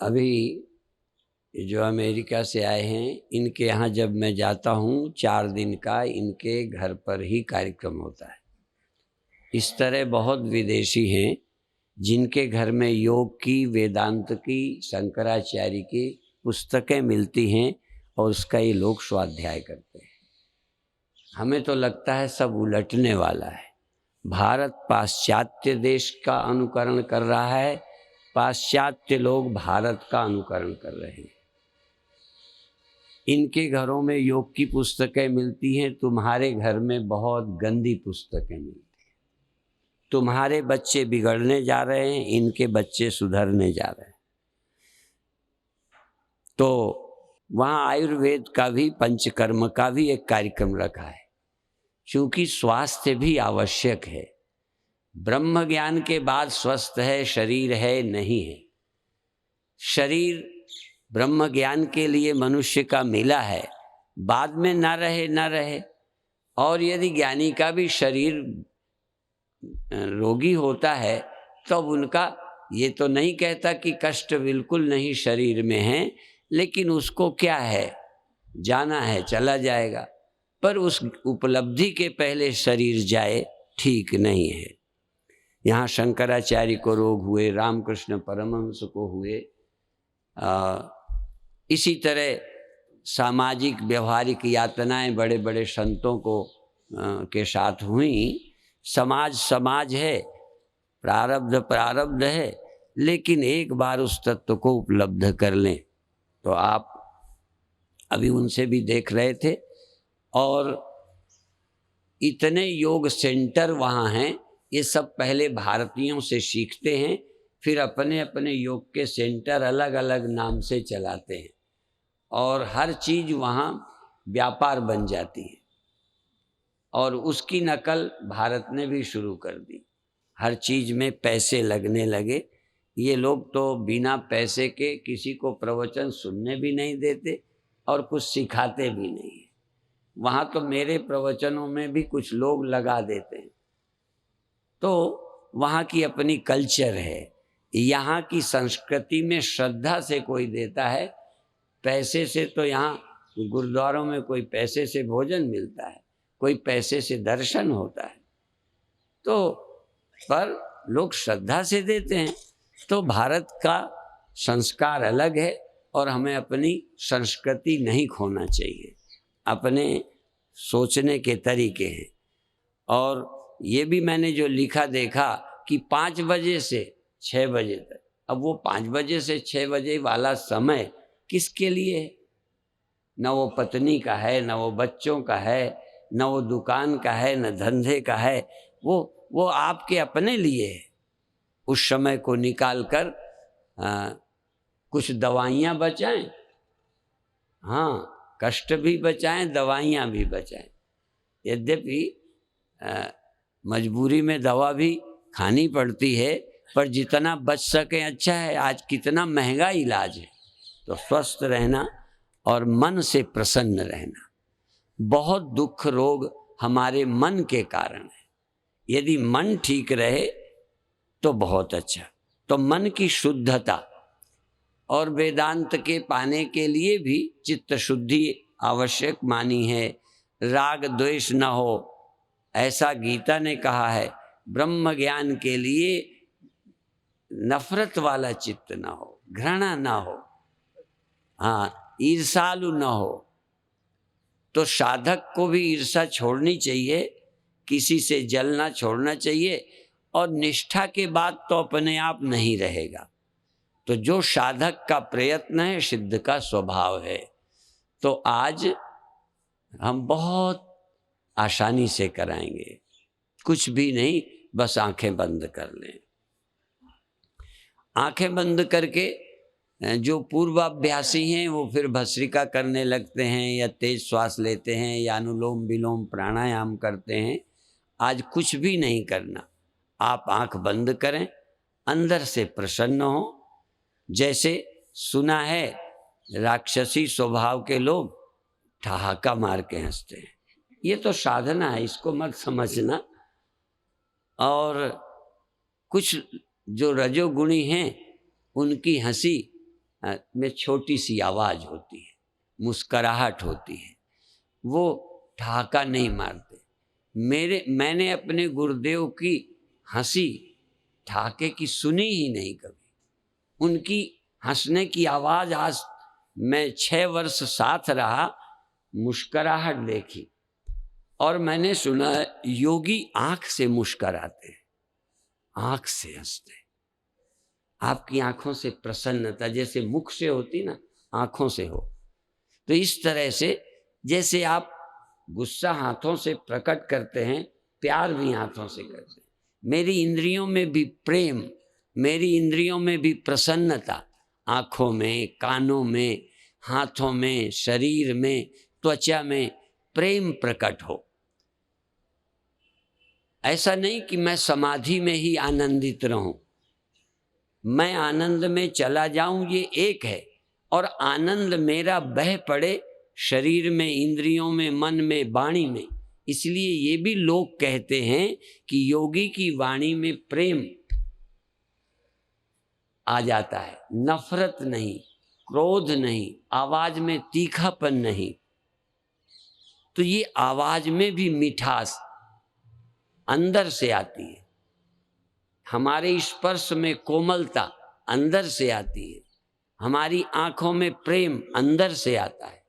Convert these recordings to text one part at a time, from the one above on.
अभी जो अमेरिका से आए हैं, इनके यहाँ जब मैं जाता हूँ 4 दिन का इनके घर पर ही कार्यक्रम होता है। इस तरह बहुत विदेशी हैं जिनके घर में योग की, वेदांत की, शंकराचार्य की पुस्तकें मिलती हैं और उसका ये लोग स्वाध्याय करते हैं। हमें तो लगता है सब उलटने वाला है। भारत पाश्चात्य देश का अनुकरण कर रहा है, पाश्चात्य लोग भारत का अनुकरण कर रहे हैं। इनके घरों में योग की पुस्तकें मिलती हैं, तुम्हारे घर में बहुत गंदी पुस्तकें मिलती हैं। तुम्हारे बच्चे बिगड़ने जा रहे हैं, इनके बच्चे सुधरने जा रहे हैं। तो वहाँ आयुर्वेद का भी, पंचकर्म का भी एक कार्यक्रम रखा है, क्योंकि स्वास्थ्य भी आवश्यक है। ब्रह्म ज्ञान के बाद स्वस्थ है, शरीर है नहीं है। शरीर ब्रह्म ज्ञान के लिए मनुष्य का मिला है, बाद में ना रहे ना रहे। और यदि ज्ञानी का भी शरीर रोगी होता है तो उनका ये तो नहीं कहता कि कष्ट बिल्कुल नहीं शरीर में है, लेकिन उसको क्या है, जाना है चला जाएगा, पर उस उपलब्धि के पहले शरीर जाए ठीक नहीं है। यहाँ शंकराचार्य को रोग हुए, रामकृष्ण परमहंस को हुए, इसी तरह सामाजिक व्यवहारिक यातनाएं बड़े बड़े संतों को के साथ हुई। समाज है, प्रारब्ध है, लेकिन एक बार उस तत्व को उपलब्ध कर लें तो आप अभी उनसे भी देख रहे थे। और इतने योग सेंटर वहाँ हैं, ये सब पहले भारतीयों से सीखते हैं, फिर अपने अपने योग के सेंटर अलग अलग नाम से चलाते हैं और हर चीज़ वहाँ व्यापार बन जाती है। और उसकी नकल भारत ने भी शुरू कर दी। हर चीज़ में पैसे लगने लगे। ये लोग तो बिना पैसे के किसी को प्रवचन सुनने भी नहीं देते और कुछ सिखाते भी नहीं है। वहाँ तो मेरे प्रवचनों में भी कुछ लोग लगा देते हैं। तो वहाँ की अपनी कल्चर है। यहाँ की संस्कृति में श्रद्धा से कोई देता है, पैसे से तो यहाँ गुरुद्वारों में कोई पैसे से भोजन मिलता है, कोई पैसे से दर्शन होता है, तो पर लोग श्रद्धा से देते हैं। तो भारत का संस्कार अलग है और हमें अपनी संस्कृति नहीं खोना चाहिए, अपने सोचने के तरीके हैं। और ये भी मैंने जो लिखा देखा कि 5 बजे से 6 बजे तक, अब वो 5 बजे से 6 बजे वाला समय किसके लिए है? न वो पत्नी का है, न वो बच्चों का है, न वो दुकान का है, न धंधे का है, वो आपके अपने लिए है। उस समय को निकाल कर कुछ दवाइयाँ बचाएं, हाँ, कष्ट भी बचाएं, दवाइयाँ भी बचाएं। यद्यपि मजबूरी में दवा भी खानी पड़ती है, पर जितना बच सके अच्छा है। आज कितना महंगा इलाज है। तो स्वस्थ रहना और मन से प्रसन्न रहना। बहुत दुख रोग हमारे मन के कारण है। यदि मन ठीक रहे तो बहुत अच्छा। तो मन की शुद्धता और वेदांत के पाने के लिए भी चित्त शुद्धि आवश्यक मानी है। राग द्वेष न हो, ऐसा गीता ने कहा है। ब्रह्म ज्ञान के लिए नफरत वाला चित्त न हो, घृणा न हो, हाँ, ईर्षालु न हो। तो साधक को भी ईर्षा छोड़नी चाहिए, किसी से जलना छोड़ना चाहिए। और निष्ठा के बाद तो अपने आप नहीं रहेगा। तो जो साधक का प्रयत्न है, सिद्ध का स्वभाव है। तो आज हम बहुत आसानी से कराएंगे, कुछ भी नहीं, बस आंखें बंद कर लें। आंखें बंद करके जो पूर्वाभ्यासी हैं वो फिर भस्त्रिका करने लगते हैं या तेज श्वास लेते हैं या अनुलोम विलोम प्राणायाम करते हैं। आज कुछ भी नहीं करना, आप आंख बंद करें, अंदर से प्रसन्न हो। जैसे सुना है राक्षसी स्वभाव के लोग ठहाका मार के हंसते हैं, ये तो साधना है, इसको मत समझना। और कुछ जो रजोगुणी हैं उनकी हंसी में छोटी सी आवाज़ होती है, मुस्कराहट होती है, वो ठहाका नहीं मारते। मैंने अपने गुरुदेव की हंसी ठहाके की सुनी ही नहीं कभी। उनकी हंसने की आवाज़ आज मैं 6 वर्ष साथ रहा, मुस्कराहट देखी। और मैंने सुना योगी आंख से मुस्कराते हैं, आंख से हंसते। आपकी आंखों से प्रसन्नता जैसे मुख से होती ना, आंखों से हो। तो इस तरह से जैसे आप गुस्सा हाथों से प्रकट करते हैं, प्यार भी हाथों से करते हैं। मेरी इंद्रियों में भी प्रेम, मेरी इंद्रियों में भी प्रसन्नता, आंखों में, कानों में, हाथों में, शरीर में, त्वचा में प्रेम प्रकट हो। ऐसा नहीं कि मैं समाधि में ही आनंदित रहूं, मैं आनंद में चला जाऊं, ये एक है। और आनंद मेरा बह पड़े शरीर में, इंद्रियों में, मन में, वाणी में। इसलिए ये भी लोग कहते हैं कि योगी की वाणी में प्रेम आ जाता है, नफरत नहीं, क्रोध नहीं, आवाज में तीखापन नहीं। तो ये आवाज में भी मिठास अंदर से आती है, हमारे स्पर्श में कोमलता अंदर से आती है, हमारी आंखों में प्रेम अंदर से आता है।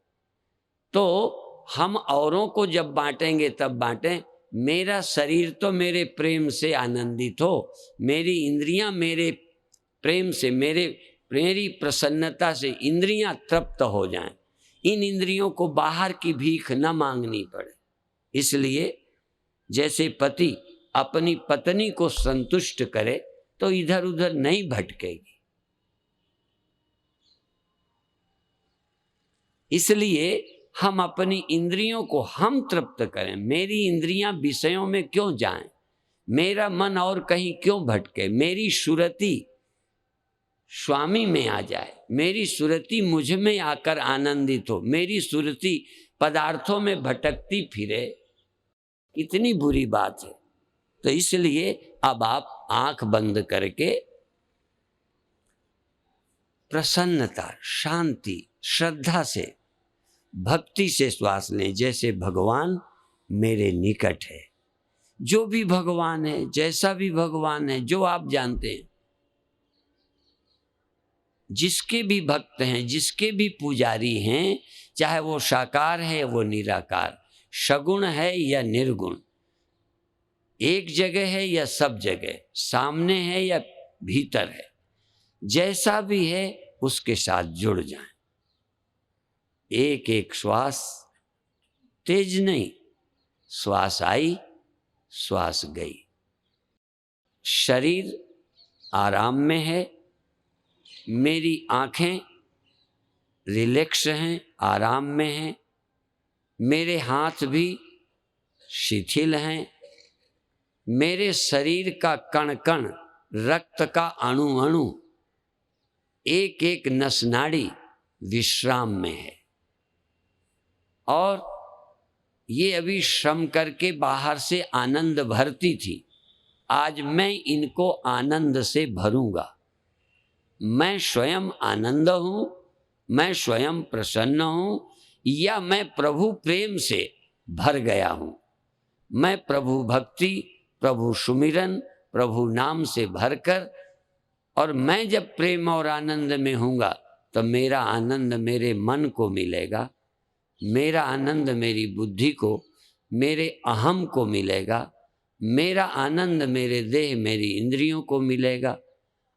तो हम औरों को जब बांटेंगे तब बांटें, मेरा शरीर तो मेरे प्रेम से आनंदित हो, मेरी इंद्रियां मेरे प्रेम से, मेरी प्रसन्नता से इंद्रियां तृप्त हो जाएं, इन इंद्रियों को बाहर की भीख न मांगनी पड़े। इसलिए जैसे पति अपनी पत्नी को संतुष्ट करे तो इधर उधर नहीं भटकेगी। इसलिए हम अपनी इंद्रियों को हम तृप्त करें। मेरी इंद्रियां विषयों में क्यों जाएं, मेरा मन और कहीं क्यों भटके, मेरी सुरति स्वामी में आ जाए, मेरी सुरति मुझ में आकर आनंदित हो, मेरी सुरति पदार्थों में भटकती फिरे, कितनी बुरी बात है। तो इसलिए अब आप आंख बंद करके प्रसन्नता, शांति, श्रद्धा से, भक्ति से श्वास लें, जैसे भगवान मेरे निकट है। जो भी भगवान है, जैसा भी भगवान है, जो आप जानते हैं, जिसके भी भक्त हैं, जिसके भी पुजारी हैं, चाहे वो साकार है वो निराकार, सगुण है या निर्गुण, एक जगह है या सब जगह, सामने है या भीतर है, जैसा भी है उसके साथ जुड़ जाएं। एक एक श्वास, तेज नहीं, श्वास आई, श्वास गई, शरीर आराम में है, मेरी आंखें रिलैक्स हैं, आराम में हैं, मेरे हाथ भी शिथिल हैं, मेरे शरीर का कण कण, रक्त का अणु अणु, एक एक नस नाड़ी विश्राम में है। और ये अभी श्रम करके बाहर से आनंद भरती थी, आज मैं इनको आनंद से भरूंगा। मैं स्वयं आनंद हूं, मैं स्वयं प्रसन्न हूं, या मैं प्रभु प्रेम से भर गया हूं। मैं प्रभु भक्ति, प्रभु सुमिरन, प्रभु नाम से भरकर, और मैं जब प्रेम और आनंद में हूँगा तो मेरा आनंद मेरे मन को मिलेगा, मेरा आनंद मेरी बुद्धि को, मेरे अहम को मिलेगा, मेरा आनंद मेरे देह, मेरी इंद्रियों को मिलेगा।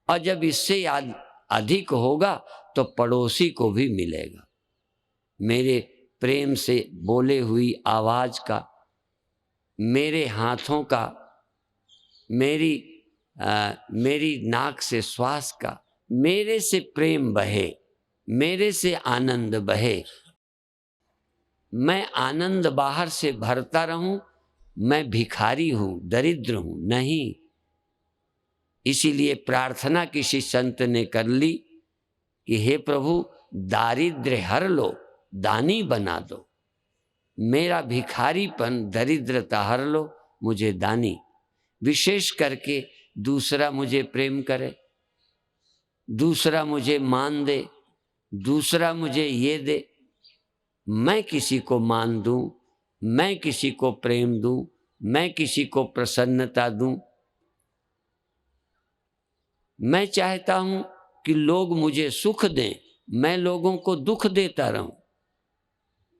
और जब इससे अधिक होगा तो पड़ोसी को भी मिलेगा। मेरे प्रेम से बोले हुई आवाज़ का, मेरे हाथों का, मेरी नाक से श्वास का, मेरे से प्रेम बहे, मेरे से आनंद बहे। मैं आनंद बाहर से भरता रहूं, मैं भिखारी हूं, दरिद्र हूं, नहीं। इसीलिए प्रार्थना किसी संत ने कर ली कि हे प्रभु, दारिद्र्य हर लो, दानी बना दो। मेरा भिखारीपन, दरिद्रता हर लो, मुझे दानी, विशेष करके दूसरा मुझे प्रेम करे। दूसरा मुझे मान दे, दूसरा मुझे ये दे, मैं किसी को मान दूं, मैं किसी को प्रेम दूं, मैं किसी को प्रसन्नता दूं। मैं चाहता हूं कि लोग मुझे सुख दें, मैं लोगों को दुख देता रहूं।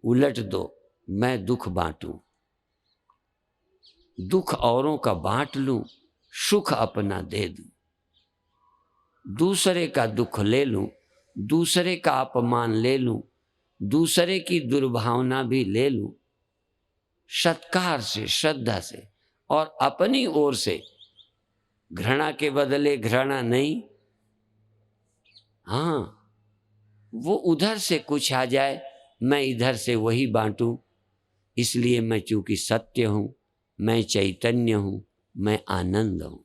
उलट दो, मैं दुख बांटूं, दुख औरों का बांट लूं, सुख अपना दे दूं। दूसरे का दुख ले लूं, दूसरे का अपमान ले लूं, दूसरे की दुर्भावना भी ले लूं, सत्कार से, श्रद्धा से, और अपनी ओर से घृणा के बदले घृणा नहीं। हाँ, वो उधर से कुछ आ जाए, मैं इधर से वही बांटूं। इसलिए मैं चूंकि सत्य हूं, मैं चैतन्य हूं, मैं आनंद हूं।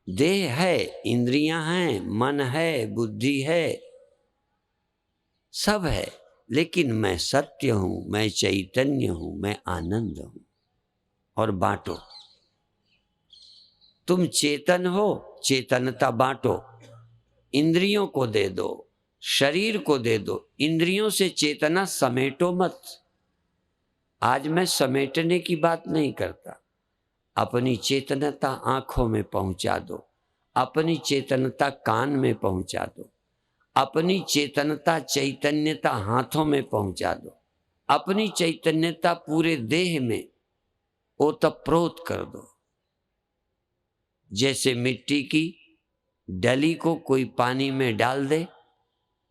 देह है, इंद्रियां हैं, मन है, बुद्धि है, सब है, लेकिन मैं सत्य हूं, मैं चैतन्य हूं, मैं आनंद हूं। और बांटो। तुम चेतन हो, चेतनता बांटो। इंद्रियों को दे दो, शरीर को दे दो, इंद्रियों से चेतना समेटो मत। आज मैं समेटने की बात नहीं करता। अपनी चेतनता आंखों में पहुंचा दो, अपनी चेतनता कान में पहुंचा दो, अपनी चेतनता चैतन्यता हाथों में पहुंचा दो, अपनी चैतन्यता पूरे देह में ओतप्रोत कर दो। जैसे मिट्टी की डली को कोई पानी में डाल दे,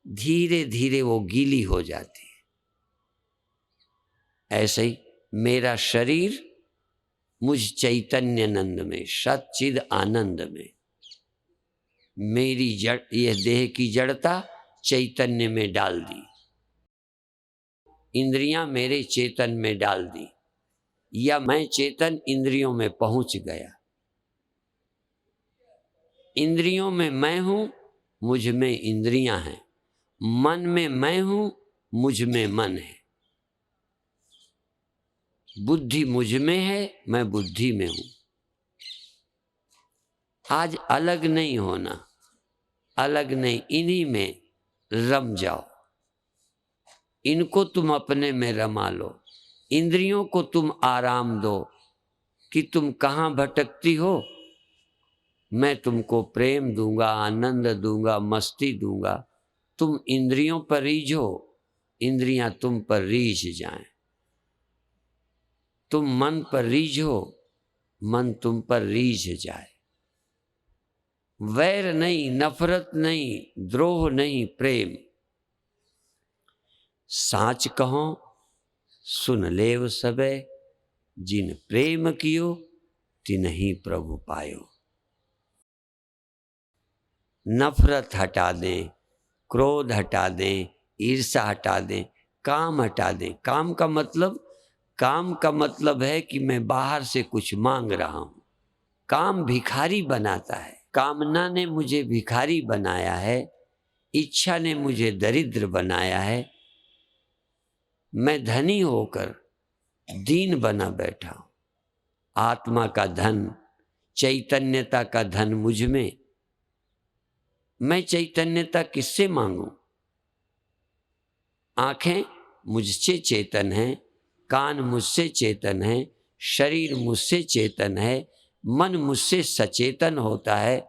धीरे धीरे वो गीली हो जाती है। ऐसे ही मेरा शरीर मुझ चैतन्य नंद में, सच्चिद आनंद में, मेरी जड़, यह देह की जड़ता चैतन्य में डाल दी, इंद्रियां मेरे चेतन में डाल दी, या मैं चेतन इंद्रियों में पहुंच गया। इंद्रियों में मैं हूं, मुझ में इंद्रियां हैं। मन में मैं हूं, मुझ में मन है। बुद्धि मुझ में है, मैं बुद्धि में हूं। आज अलग नहीं होना, अलग नहीं, इन्हीं में रम जाओ। इनको तुम अपने में रमा लो। इंद्रियों को तुम आराम दो कि तुम कहाँ भटकती हो, मैं तुमको प्रेम दूंगा, आनंद दूंगा, मस्ती दूंगा। तुम इंद्रियों पर रीझो, इंद्रियां तुम पर रीझ जाएं। तुम मन पर रीझो, मन तुम पर रीझ जाए। वैर नहीं, नफरत नहीं, द्रोह नहीं, प्रेम। साच कहो सुन लेव सबे, जिन प्रेम कियो तिन्हीं प्रभु पायो। नफरत हटा दें, क्रोध हटा दें, ईर्ष्या हटा दें, काम हटा दें। काम का मतलब है कि मैं बाहर से कुछ मांग रहा हूं। काम भिखारी बनाता है। कामना ने मुझे भिखारी बनाया है, इच्छा ने मुझे दरिद्र बनाया है। मैं धनी होकर दीन बना बैठा हूं। आत्मा का धन, चैतन्यता का धन मुझ में। मैं चैतन्यता किससे मांगूं? आंखें मुझसे चेतन हैं, कान मुझसे चेतन है, शरीर मुझसे चेतन है, मन मुझसे सचेतन होता है।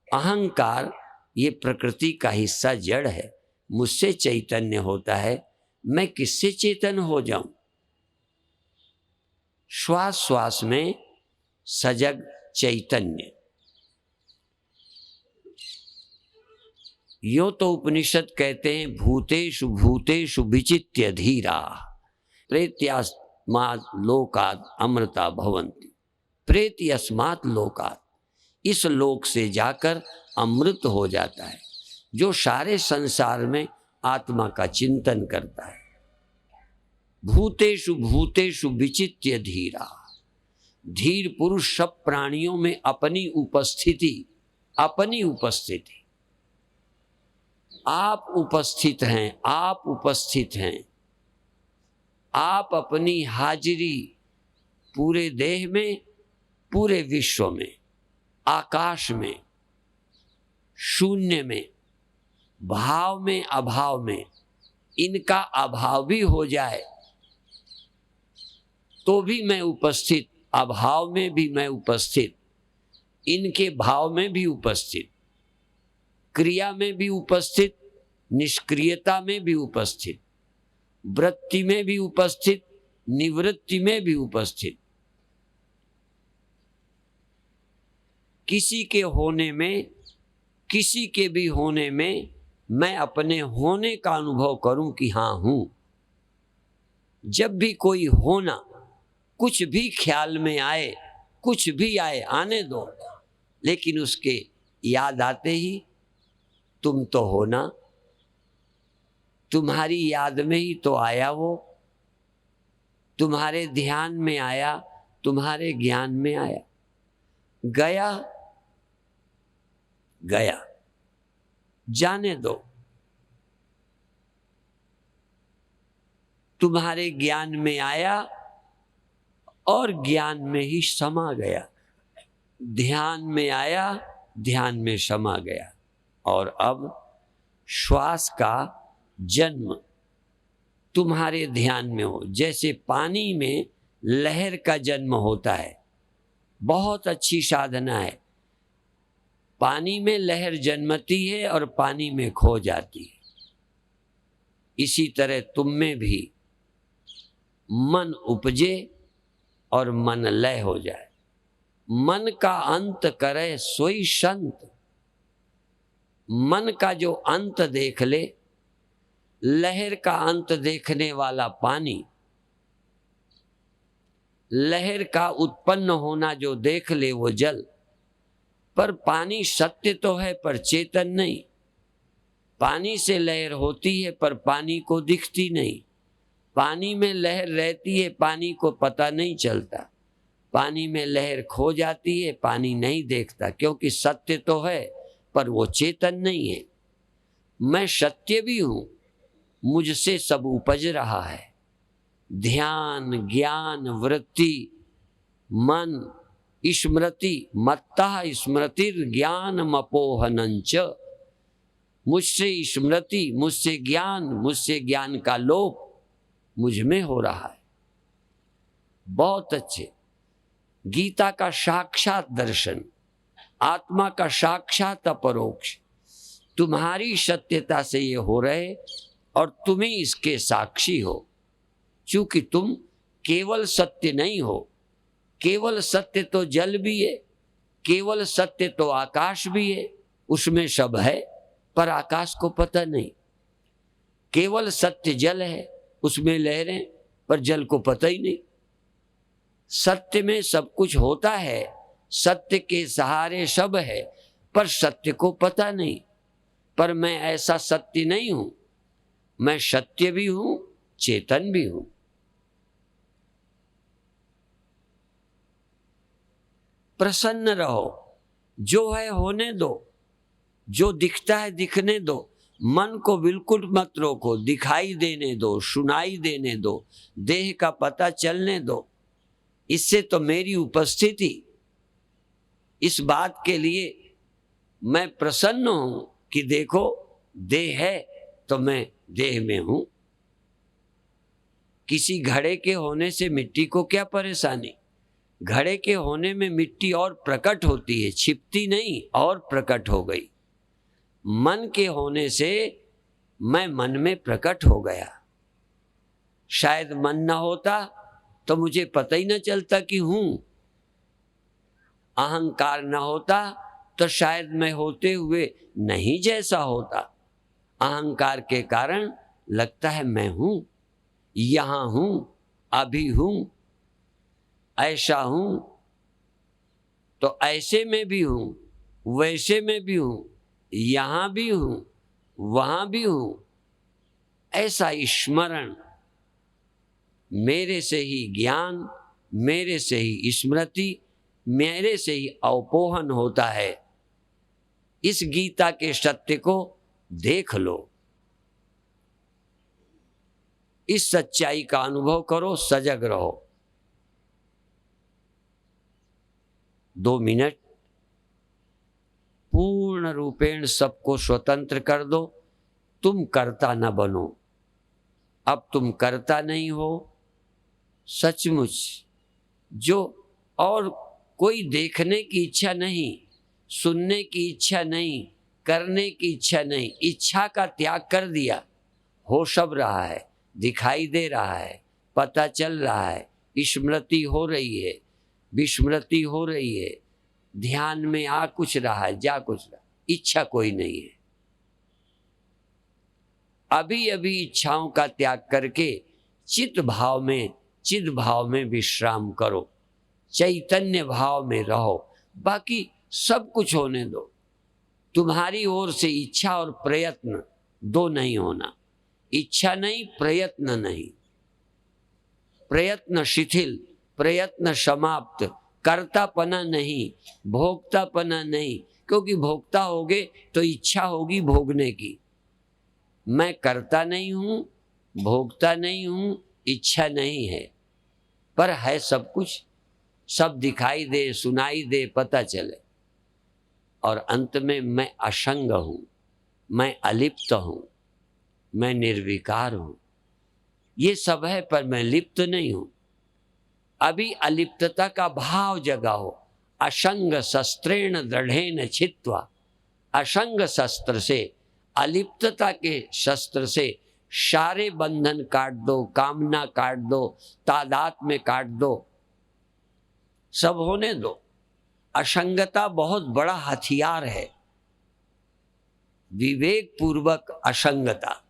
अहंकार ये प्रकृति का हिस्सा, जड़ है, मुझसे चैतन्य होता है। मैं किससे चेतन हो जाऊं? श्वास श्वास में सजग चैतन्य। यो तो उपनिषद कहते हैं, भूतेषु भूतेषु विचित्य धीरा प्रेत्यास्मात् लोकात् अमृता भवन्ति। प्रेत यस्मात् लोकात्, इस लोक से जाकर अमृत हो जाता है जो सारे संसार में आत्मा का चिंतन करता है। भूतेषु भूतेषु विचित्य धीरा, धीर पुरुष सब प्राणियों में अपनी उपस्थिति, अपनी उपस्थिति, आप उपस्थित हैं, आप उपस्थित हैं। आप अपनी हाजिरी पूरे देह में, पूरे विश्व में, आकाश में, शून्य में, भाव में, अभाव में, इनका अभाव भी हो जाए तो भी मैं उपस्थित, अभाव में भी मैं उपस्थित, इनके भाव में भी उपस्थित, क्रिया में भी उपस्थित, निष्क्रियता में भी उपस्थित, वृत्ति में भी उपस्थित, निवृत्ति में भी उपस्थित। किसी के होने में, किसी के भी होने में मैं अपने होने का अनुभव करूं कि हाँ हूं। जब भी कोई होना, कुछ भी ख्याल में आए, कुछ भी आए, आने दो, लेकिन उसके याद आते ही तुम तो हो ना, तुम्हारी याद में ही तो आया वो, तुम्हारे ध्यान में आया, तुम्हारे ज्ञान में आया, गया गया, जाने दो। तुम्हारे ज्ञान में आया और ज्ञान में ही समा गया, ध्यान में आया, ध्यान में समा गया। और अब श्वास का जन्म तुम्हारे ध्यान में हो, जैसे पानी में लहर का जन्म होता है। बहुत अच्छी साधना है। पानी में लहर जन्मती है और पानी में खो जाती है। इसी तरह तुम में भी मन उपजे और मन लय हो जाए। मन का अंत करे सोई संत। मन का जो अंत देख ले, लहर का अंत देखने वाला पानी, लहर का उत्पन्न होना जो देख ले वो जल। पर पानी सत्य तो है पर चेतन नहीं। पानी से लहर होती है पर पानी को दिखती नहीं। पानी में लहर रहती है, पानी को पता नहीं चलता। पानी में लहर खो जाती है, पानी नहीं देखता, क्योंकि सत्य तो है पर वो चेतन नहीं है। मैं सत्य भी हूं, मुझसे सब उपज रहा है। ध्यान, ज्ञान, वृत्ति, मन, स्मृति, मत्तः स्मृतिर ज्ञानमपोहनंच। मुझसे स्मृति, मुझसे ज्ञान का लोप मुझ में हो रहा है। बहुत अच्छे। गीता का साक्षात दर्शन, आत्मा का साक्षात अपरोक्ष तुम्हारी सत्यता से ये हो रहे और तुम ही इसके साक्षी हो। क्योंकि तुम केवल सत्य नहीं हो। केवल सत्य तो जल भी है, केवल सत्य तो आकाश भी है, उसमें सब है पर आकाश को पता नहीं। केवल सत्य जल है, उसमें लहरें पर जल को पता ही नहीं। सत्य में सब कुछ होता है, सत्य के सहारे सब है, पर सत्य को पता नहीं। पर मैं ऐसा सत्य नहीं हूं, मैं सत्य भी हूं, चेतन भी हूं। प्रसन्न रहो, जो है होने दो, जो दिखता है दिखने दो। मन को बिल्कुल मत रोको, दिखाई देने दो, सुनाई देने दो, देह का पता चलने दो। इससे तो मेरी उपस्थिति, इस बात के लिए मैं प्रसन्न हूं कि देखो देह है तो मैं देह में हूं। किसी घड़े के होने से मिट्टी को क्या परेशानी? घड़े के होने में मिट्टी और प्रकट होती है, छिपती नहीं, और प्रकट हो गई। मन के होने से मैं मन में प्रकट हो गया। शायद मन ना होता तो मुझे पता ही ना चलता कि हूं। अहंकार ना होता तो शायद मैं होते हुए नहीं जैसा होता। अहंकार के कारण लगता है मैं हूं, यहां हूं, अभी हूं, ऐसा हूं, तो ऐसे में भी हूं, वैसे में भी हूं, यहां भी हूं, वहां भी हूं। ऐसा स्मरण, मेरे से ही ज्ञान, मेरे से ही स्मृति, मेरे से ही अवपोहन होता है। इस गीता के सत्य को देख लो, इस सच्चाई का अनुभव करो, सजग रहो। 2 मिनट पूर्ण रूपेण सबको स्वतंत्र कर दो, तुम कर्ता न बनो। अब तुम कर्ता नहीं हो, सचमुच जो, और कोई देखने की इच्छा नहीं, सुनने की इच्छा नहीं, करने की इच्छा नहीं, इच्छा का त्याग कर दिया। हो सब रहा है, दिखाई दे रहा है, पता चल रहा है, स्मृति हो रही है, विस्मृति हो रही है, ध्यान में आ कुछ रहा है, जा कुछ रहा, इच्छा कोई नहीं है। अभी अभी इच्छाओं का त्याग करके चित भाव में विश्राम करो, चैतन्य भाव में रहो। बाकी सब कुछ होने दो। तुम्हारी ओर से इच्छा और प्रयत्न दो नहीं होना। इच्छा नहीं, प्रयत्न नहीं। प्रयत्न शिथिल, प्रयत्न समाप्त, कर्तापना नहीं, भोक्तापना नहीं। क्योंकि भोक्ता होगे तो इच्छा होगी भोगने की। मैं करता नहीं हूं, भोगता नहीं हूं, इच्छा नहीं है, पर है सब कुछ। सब दिखाई दे, सुनाई दे, पता चले। और अंत में मैं असंग हूं, मैं अलिप्त हूं, मैं निर्विकार हूं। ये सब है पर मैं लिप्त नहीं हूं। अभी अलिप्तता का भाव जगाओ। असंग शस्त्रेण दृढ़ेन छित्त्वा। असंग शस्त्र से, अलिप्तता के शस्त्र से सारे बंधन काट दो, कामना काट दो, तादात में काट दो, सब होने दो। असंगता बहुत बड़ा हथियार है। विवेक पूर्वक असंगता,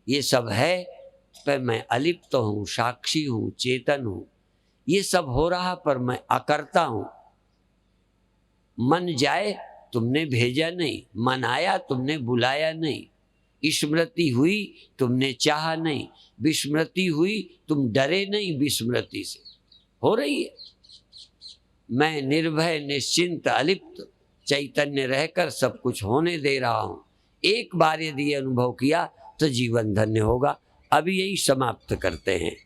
ये सब है पर मैं अलिप्त हूं, साक्षी हूं, चेतन हूं। ये सब हो रहा पर मैं अकर्ता हूं। मन जाए तुमने भेजा नहीं, मन आया तुमने बुलाया नहीं, स्मृति हुई तुमने चाहा नहीं, विस्मृति हुई तुम डरे नहीं, विस्मृति से हो रही है। मैं निर्भय, निश्चिंत, अलिप्त चैतन्य रहकर सब कुछ होने दे रहा हूं। एक बार यदि अनुभव किया तो जीवन धन्य होगा। अभी यही समाप्त करते हैं।